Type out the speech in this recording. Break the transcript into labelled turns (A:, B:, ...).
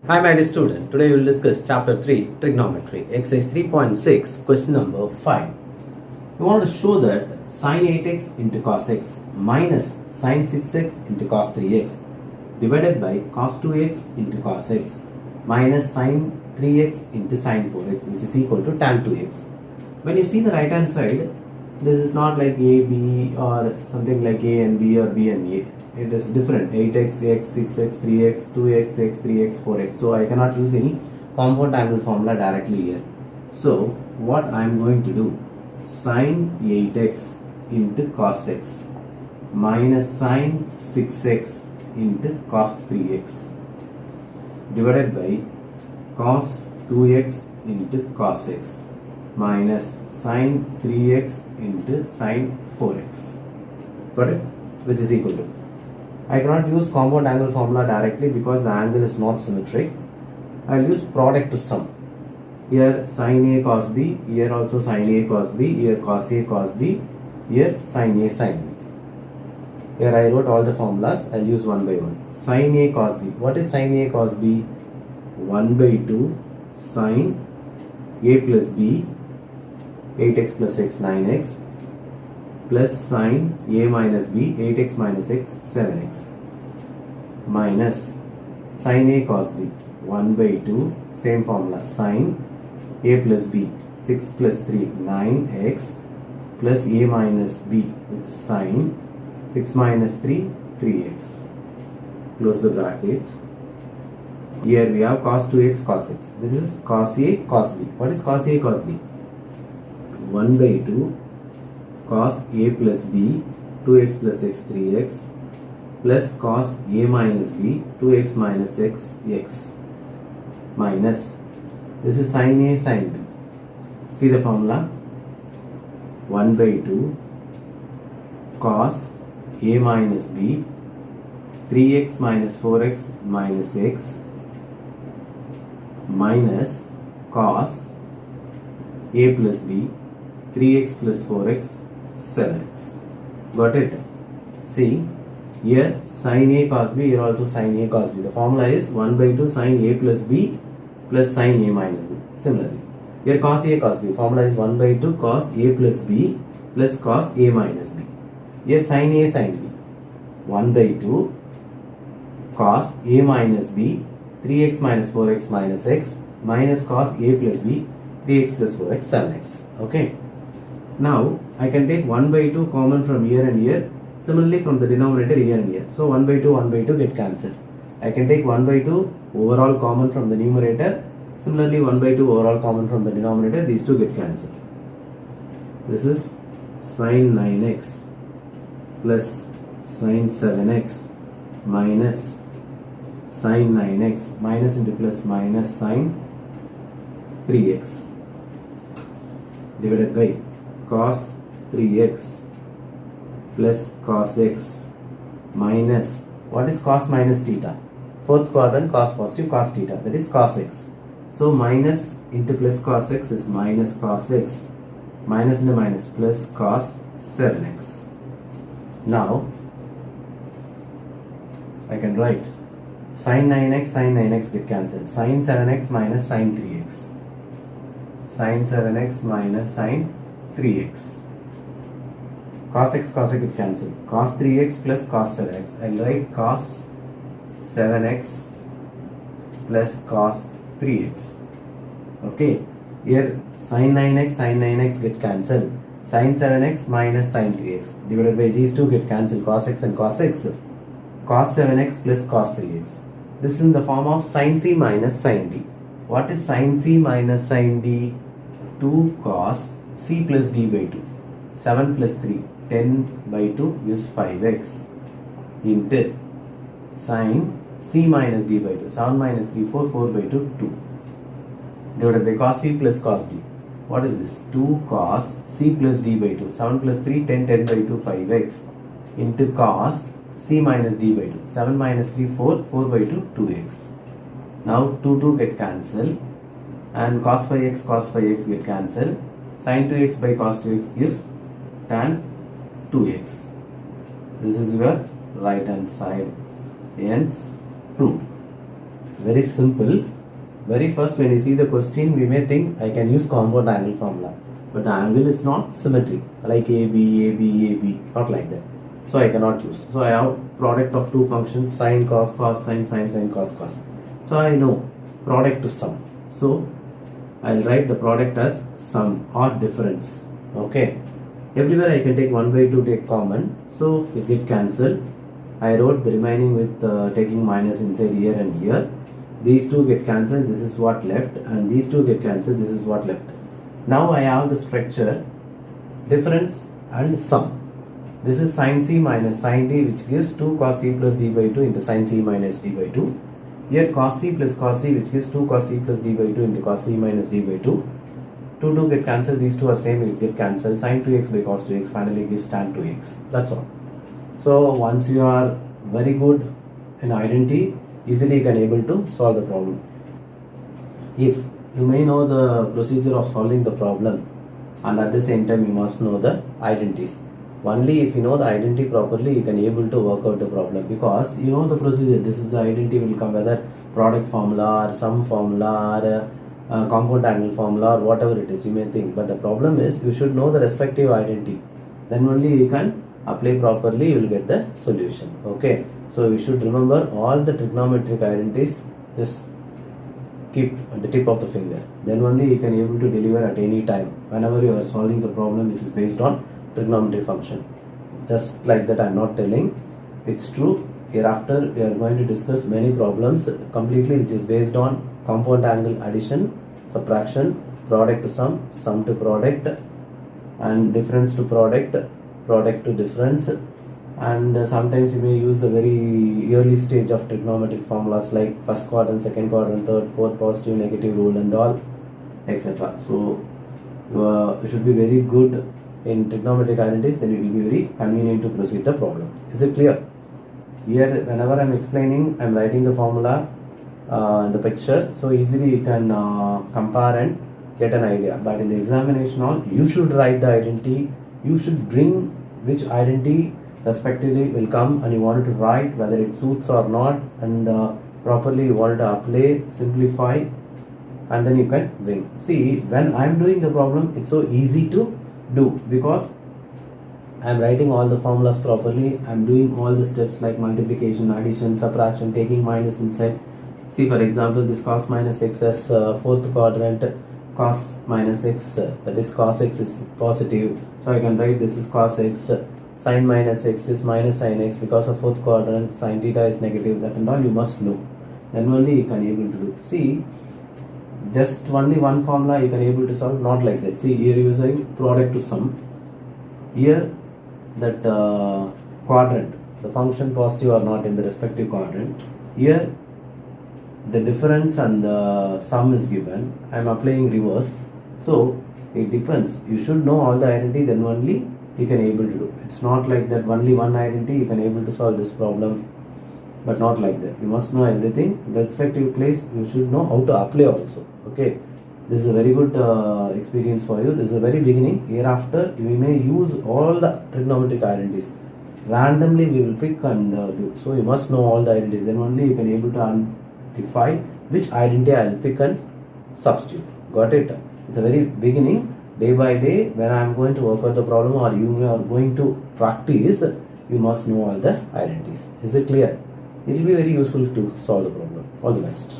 A: Hi my dear student, today we will discuss chapter 3 trigonometry, exercise 3.6, question number 5. We want to show that sin 8x into cos x minus sin 6x into cos 3x divided by cos 2x into cos x minus sin 3x into sin 4x, which is equal to tan 2x. When you see the right hand side, this is not like a, b or something like a and b or b and a. It is different, 8x, x, 6x, 3x, 2x, x, 3x, 4x. So I cannot use any compound angle formula directly here. So what I am going to do, sin 8x into cos x minus sin 6x into cos 3x divided by cos 2x into cos x minus sin 3x into sin 4x. Got it? Which is equal to, I cannot use compound angle formula directly because the angle is not symmetric. I will use product to sum. Here sin A cos B, here also sin A cos B, here cos A cos B, here sin A sin B. Here I wrote all the formulas, I will use one by one. Sin A cos B. What is sin A cos B? 1 by 2 sin A plus B, 8x plus x 9x, plus sin a minus b, 8x minus x, 7x, minus sin a cos b, 1 by 2, same formula, sin a plus b, 6 plus 3, 9x, plus a minus b with sin 6 minus 3, 3x. Close the bracket. Here we have cos 2x, cos x. This is cos a, cos b. What is cos a, cos b? 1 by 2 cos a plus b, 2x plus x, 3x, plus cos a minus b, 2x minus x, x, minus, this is sin a, sin b. See the formula, 1 by 2 cos a minus b, 3x minus 4x minus x, minus cos a plus b, 3x plus 4x, 7x. Got it? See, here sin a cos b, here also sin a cos b. The formula is 1 by 2 sin a plus b plus sin a minus b. Similarly, here cos a cos b, formula is 1 by 2 cos a plus b plus cos a minus b. Here sin a sin b, 1 by 2 cos a minus b, 3x minus 4x minus x, minus cos a plus b, 3x plus 4x, 7x. Okay. Now I can take 1 by 2 common from here and here. Similarly from the denominator here and here. So 1 by 2 get cancelled. I can take 1 by 2 overall common from the numerator. Similarly 1 by 2 overall common from the denominator. These two get cancelled. This is sin 9x plus sin 7x minus sin 9x, minus into plus minus sin 3x divided by cos 3x plus cos x minus, what is cos minus theta? Fourth quadrant cos positive cos theta, that is cos x. So minus into plus cos x is minus cos x, minus into minus plus cos 7x. Now I can write sin 9x get cancelled, sin 7x minus sin 3x, sin 7x minus sin 3x, cos x get cancelled, cos 3x plus cos 7x. I will write cos 7x plus cos 3x. Okay, here sin 9x get cancelled, sin 7x minus sin 3x divided by these two get cancelled, cos x and cos x, cos 7x plus cos 3x. This is in the form of sin c minus sin d. What is sin c minus sin d? 2 cos c plus d by 2, 7 plus 3, 10 by 2 is 5x into sin c minus d by 2, 7 minus 3, 4, 4 by 2, 2 divided by cos c plus cos d. What is this? 2 cos c plus d by 2, 7 plus 3, 10, 10 by 2, 5x into cos c minus d by 2, 7 minus 3, 4, 4 by 2, 2x. Now 2 get cancelled and cos 5x get cancelled. Sin 2x by cos 2x gives tan 2x. This is your right hand side. Hence proved. Very simple. Very first, when you see the question, we may think I can use compound angle formula, but the angle is not symmetry like AB, AB, AB, not like that. So I cannot use. So I have product of two functions, sine, cos, cos, sine, sine, sine, cos, cos. So I know product to sum. So I'll write the product as sum or difference. Okay. Everywhere I can take 1 by 2 take common. So it get cancelled. I wrote the remaining with taking minus inside here and here. These two get cancelled, this is what left, and these two get cancelled, this is what left. Now I have the structure difference and sum. This is sin c minus sin d, which gives 2 cos c plus d by 2 into sin c minus d by 2. Here cos c plus cos d, which gives 2 cos c plus d by 2 into cos c minus d by 2. 2 get cancelled, these two are same, it get cancelled. Sin 2x by cos 2x finally gives tan 2x. That's all. So once you are very good in identity, easily you can able to solve the problem. If you may know the procedure of solving the problem, and at the same time you must know the identities. Only if you know the identity properly, you can able to work out the problem, because you know the procedure. This is the identity will come, whether product formula or sum formula or compound angle formula or whatever it is you may think. But the problem is you should know the respective identity. Then only you can apply properly, you will get the solution. Okay. So you should remember all the trigonometric identities. Just keep at the tip of the finger. Then only you can able to deliver at any time whenever you are solving the problem which is based on trigonometry function. Just like that, I am not telling. It's true. Hereafter we are going to discuss many problems completely which is based on compound angle addition, subtraction, product to sum, sum to product, and difference to product, product to difference. And sometimes you may use the very early stage of trigonometric formulas like first quadrant, second quadrant, third, fourth, positive, negative rule and all, etc. So you should be very good in trigonometric identities, then it will be very convenient to proceed the problem. Is it clear? Here whenever I am explaining, I am writing the formula in the picture, so easily you can compare and get an idea. But in the examination hall, you should write the identity, you should bring which identity respectively will come, and you want to write whether it suits or not, and properly you want to apply, simplify, and then you can bring. See, when I am doing the problem, it's so easy to do because I am writing all the formulas properly. I am doing all the steps like multiplication, addition, subtraction, taking minus inside. See, for example, this cos minus x as fourth quadrant, cos minus x, that is cos x is positive, so I can write this is cos x. Sin minus x is minus sin x, because of fourth quadrant sin theta is negative. That and all you must know. Then only you can able to do. See, just only one formula you can able to solve, not like that. See, here using product to sum. Here that quadrant, the function positive or not in the respective quadrant. Here the difference and the sum is given. I am applying reverse. So it depends. You should know all the identity, then only you can able to do. It's not like that only one identity you can able to solve this problem, but not like that. You must know everything. In the respective place, you should know how to apply also. Okay. This is a very good experience for you. This is a very beginning. Hereafter, we may use all the trigonometric identities. Randomly, we will pick and do. So you must know all the identities. Then only you can able to identify which identity I will pick and substitute. Got it? It's a very beginning. Day by day, when I am going to work out the problem, or you are going to practice, you must know all the identities. Is it clear? It will be very useful to solve the problem. All the best.